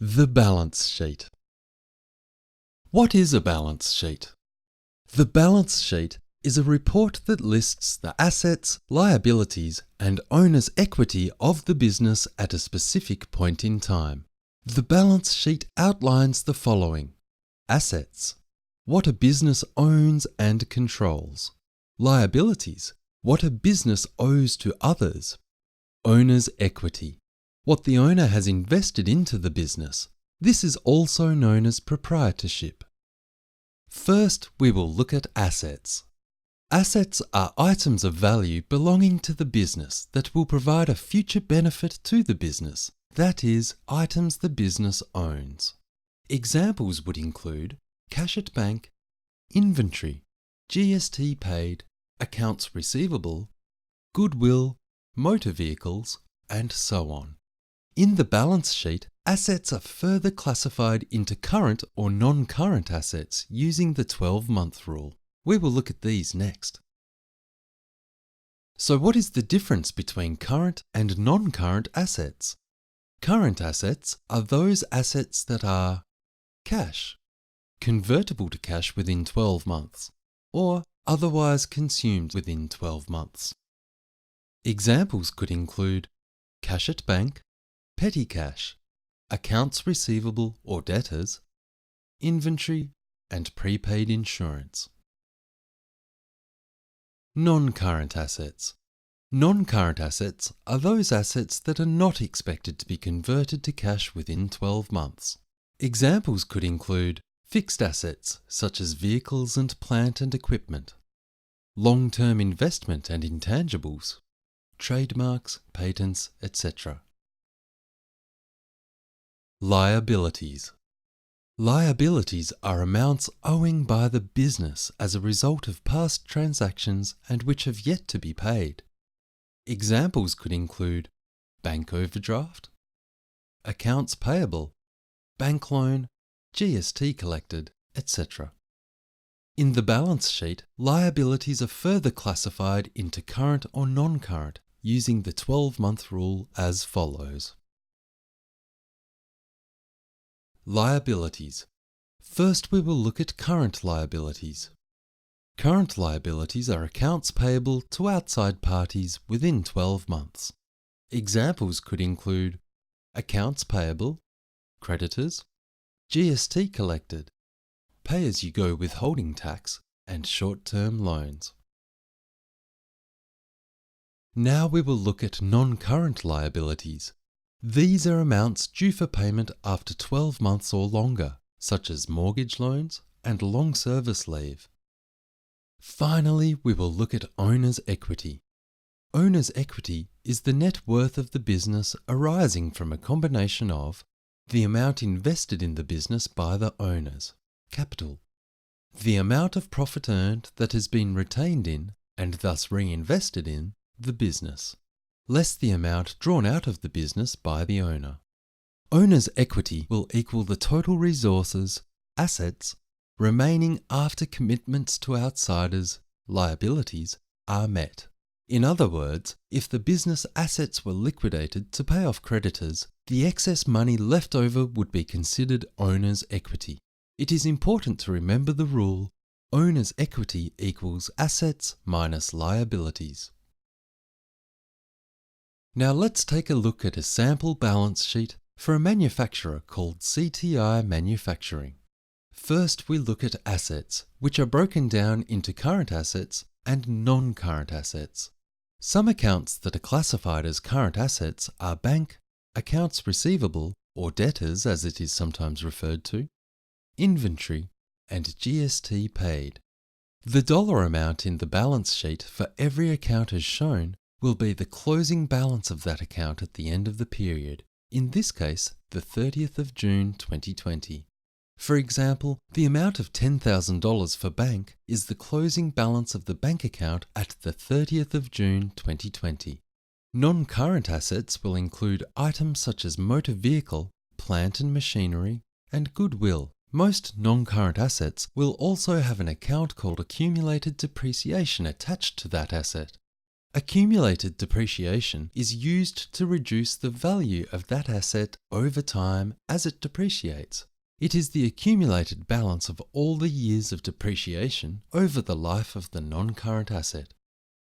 The balance sheet. What is a balance sheet? The balance sheet is a report that lists the assets, liabilities, and owner's equity of the business at a specific point in time. The balance sheet outlines the following: assets, what a business owns and controls; liabilities, what a business owes to others; owner's equity, what the owner has invested into the business. This is also known as proprietorship. First, we will look at assets. Assets are items of value belonging to the business that will provide a future benefit to the business, that is, items the business owns. Examples would include cash at bank, inventory, GST paid, accounts receivable, goodwill, motor vehicles, and so on. In the balance sheet, assets are further classified into current or non-current assets using the 12-month rule. We will look at these next. So what is the difference between current and non-current assets? Current assets are those assets that are cash, convertible to cash within 12 months, or otherwise consumed within 12 months. Examples could include cash at bank, petty cash, accounts receivable or debtors, inventory, and prepaid insurance. Non-current assets. Non-current assets are those assets that are not expected to be converted to cash within 12 months. Examples could include fixed assets such as vehicles and plant and equipment, long-term investment and intangibles, trademarks, patents, etc. Liabilities. Liabilities are amounts owing by the business as a result of past transactions and which have yet to be paid. Examples could include bank overdraft, accounts payable, bank loan, GST collected, etc. In the balance sheet, liabilities are further classified into current or non-current using the 12-month rule as follows. Liabilities. First, we will look at current liabilities. Current liabilities are accounts payable to outside parties within 12 months. Examples could include accounts payable, creditors, GST collected, pay-as-you-go withholding tax, and short-term loans. Now we will look at non-current liabilities. These are amounts due for payment after 12 months or longer, such as mortgage loans and long service leave. Finally, we will look at owner's equity. Owner's equity is the net worth of the business arising from a combination of the amount invested in the business by the owners, capital, the amount of profit earned that has been retained in and thus reinvested in the business, less the amount drawn out of the business by the owner. Owner's equity will equal the total resources, assets, remaining after commitments to outsiders, liabilities, are met. In other words, if the business assets were liquidated to pay off creditors, the excess money left over would be considered owner's equity. It is important to remember the rule: owner's equity equals assets minus liabilities. Now let's take a look at a sample balance sheet for a manufacturer called CTI Manufacturing. First, we look at assets, which are broken down into current assets and non-current assets. Some accounts that are classified as current assets are bank, accounts receivable, or debtors as it is sometimes referred to, inventory, and GST paid. The dollar amount in the balance sheet for every account as shown will be the closing balance of that account at the end of the period, in this case, the 30th of June 2020. For example, the amount of $10,000 for bank is the closing balance of the bank account at the 30th of June 2020. Non-current assets will include items such as motor vehicle, plant and machinery, and goodwill. Most non-current assets will also have an account called accumulated depreciation attached to that asset. Accumulated depreciation is used to reduce the value of that asset over time as it depreciates. It is the accumulated balance of all the years of depreciation over the life of the non-current asset.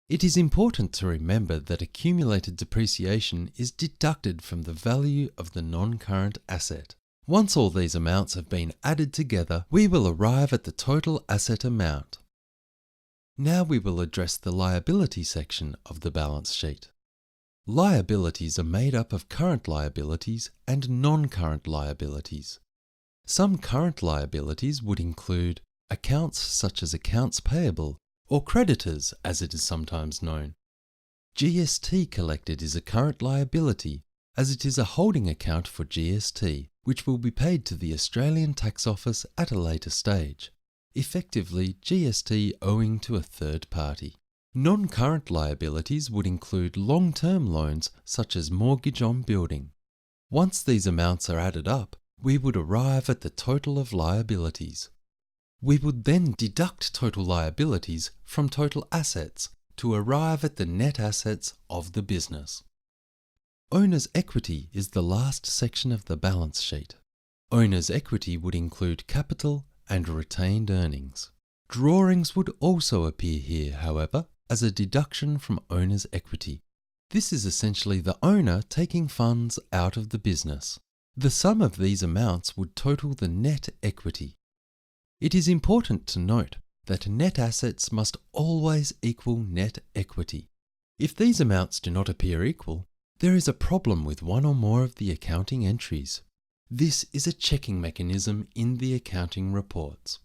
It is important to remember that accumulated depreciation is deducted from the value of the non-current asset. Once all these amounts have been added together, we will arrive at the total asset amount. Now we will address the liability section of the balance sheet. Liabilities are made up of current liabilities and non-current liabilities. Some current liabilities would include accounts such as accounts payable, or creditors as it is sometimes known. GST collected is a current liability as it is a holding account for GST, which will be paid to the Australian Tax Office at a later stage, effectively GST owing to a third party. Non-current liabilities would include long-term loans such as mortgage on building. Once these amounts are added up, we would arrive at the total of liabilities. We would then deduct total liabilities from total assets to arrive at the net assets of the business. Owner's equity is the last section of the balance sheet. Owner's equity would include capital and retained earnings. Drawings would also appear here, however, as a deduction from owner's equity. This is essentially the owner taking funds out of the business. The sum of these amounts would total the net equity. It is important to note that net assets must always equal net equity. If these amounts do not appear equal, there is a problem with one or more of the accounting entries. This is a checking mechanism in the accounting reports.